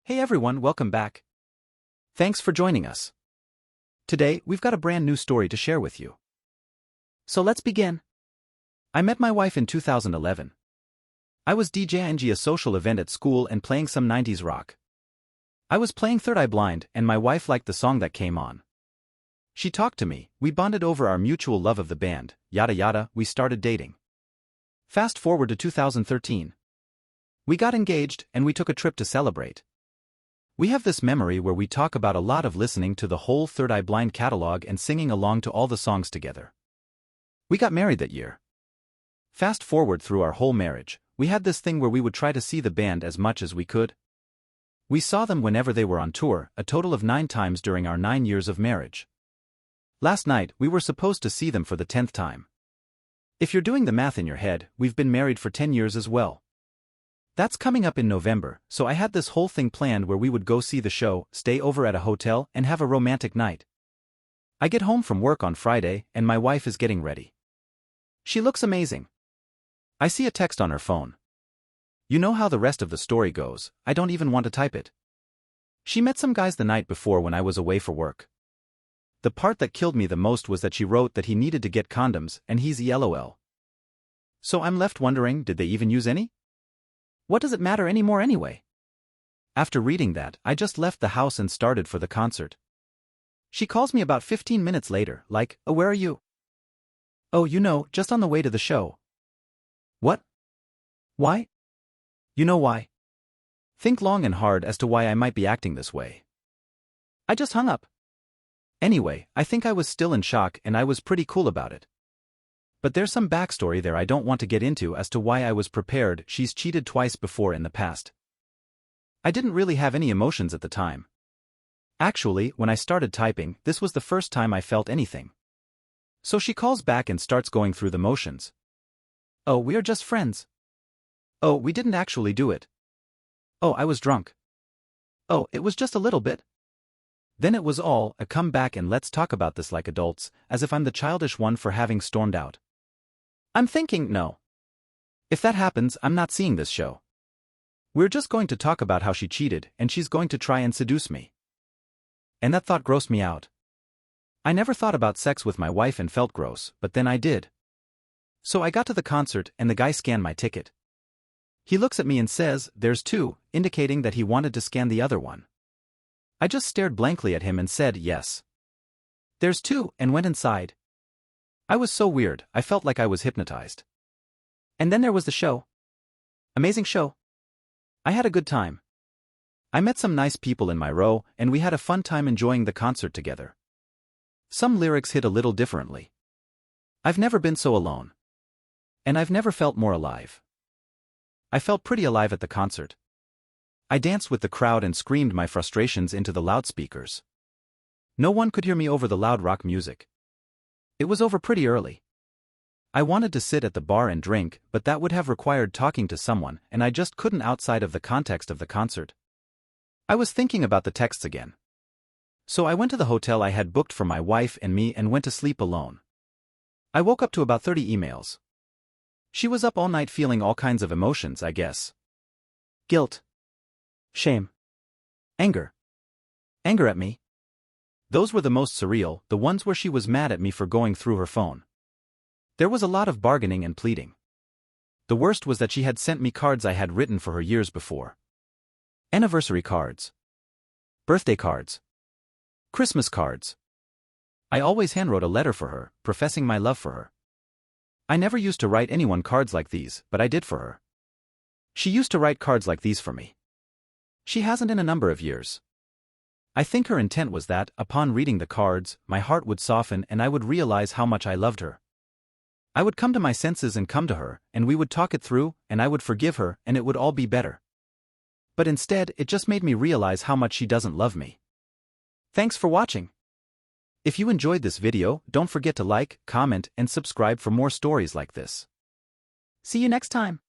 Hey everyone, welcome back. Thanks for joining us. Today, we've got a brand new story to share with you. So let's begin. I met my wife in 2011. I was DJing a social event at school and playing some 90s rock. I was playing Third Eye Blind and my wife liked the song that came on. She talked to me, we bonded over our mutual love of the band, yada yada, we started dating. Fast forward to 2013. We got engaged and we took a trip to celebrate. We have this memory where we talk about a lot of listening to the whole Third Eye Blind catalog and singing along to all the songs together. We got married that year. Fast forward through our whole marriage, we had this thing where we would try to see the band as much as we could. We saw them whenever they were on tour, a total of 9 times during our 9 years of marriage. Last night, we were supposed to see them for the 10th time. If you're doing the math in your head, we've been married for 10 years as well. That's coming up in November, so I had this whole thing planned where we would go see the show, stay over at a hotel, and have a romantic night. I get home from work on Friday, and my wife is getting ready. She looks amazing. I see a text on her phone. You know how the rest of the story goes, I don't even want to type it. She met some guys the night before when I was away for work. The part that killed me the most was that she wrote that he needed to get condoms, and he's LOL. So I'm left wondering, did they even use any? What does it matter anymore anyway? After reading that, I just left the house and started for the concert. She calls me about 15 minutes later, like, "Oh, where are you?" "Oh, just on the way to the show." "What? Why?" "You know why. Think long and hard as to why I might be acting this way." I just hung up. Anyway, I think I was still in shock and I was pretty cool about it. But there's some backstory there I don't want to get into as to why I was prepared. She's cheated twice before in the past. I didn't really have any emotions at the time. Actually, when I started typing, this was the first time I felt anything. So she calls back and starts going through the motions. "Oh, we are just friends." "Oh, we didn't actually do it." "Oh, I was drunk." "Oh, it was just a little bit." Then it was all a come back and let's talk about this like adults, as if I'm the childish one for having stormed out. I'm thinking, no. If that happens, I'm not seeing this show. We're just going to talk about how she cheated and she's going to try and seduce me. And that thought grossed me out. I never thought about sex with my wife and felt gross, but then I did. So I got to the concert and the guy scanned my ticket. He looks at me and says, "There's 2, indicating that he wanted to scan the other one. I just stared blankly at him and said, "Yes. There's 2, and went inside. I was so weird, I felt like I was hypnotized. And then there was the show. Amazing show. I had a good time. I met some nice people in my row, and we had a fun time enjoying the concert together. Some lyrics hit a little differently. I've never been so alone. And I've never felt more alive. I felt pretty alive at the concert. I danced with the crowd and screamed my frustrations into the loudspeakers. No one could hear me over the loud rock music. It was over pretty early. I wanted to sit at the bar and drink, but that would have required talking to someone, and I just couldn't outside of the context of the concert. I was thinking about the texts again. So I went to the hotel I had booked for my wife and me and went to sleep alone. I woke up to about 30 emails. She was up all night feeling all kinds of emotions, I guess. Guilt. Shame. Anger. Anger at me. Those were the most surreal, the ones where she was mad at me for going through her phone. There was a lot of bargaining and pleading. The worst was that she had sent me cards I had written for her years before. Anniversary cards. Birthday cards. Christmas cards. I always handwrote a letter for her, professing my love for her. I never used to write anyone cards like these, but I did for her. She used to write cards like these for me. She hasn't in a number of years. I think her intent was that, upon reading the cards, my heart would soften and I would realize how much I loved her. I would come to my senses and come to her, and we would talk it through, and I would forgive her, and it would all be better. But instead, it just made me realize how much she doesn't love me. Thanks for watching. If you enjoyed this video, don't forget to like, comment, and subscribe for more stories like this. See you next time.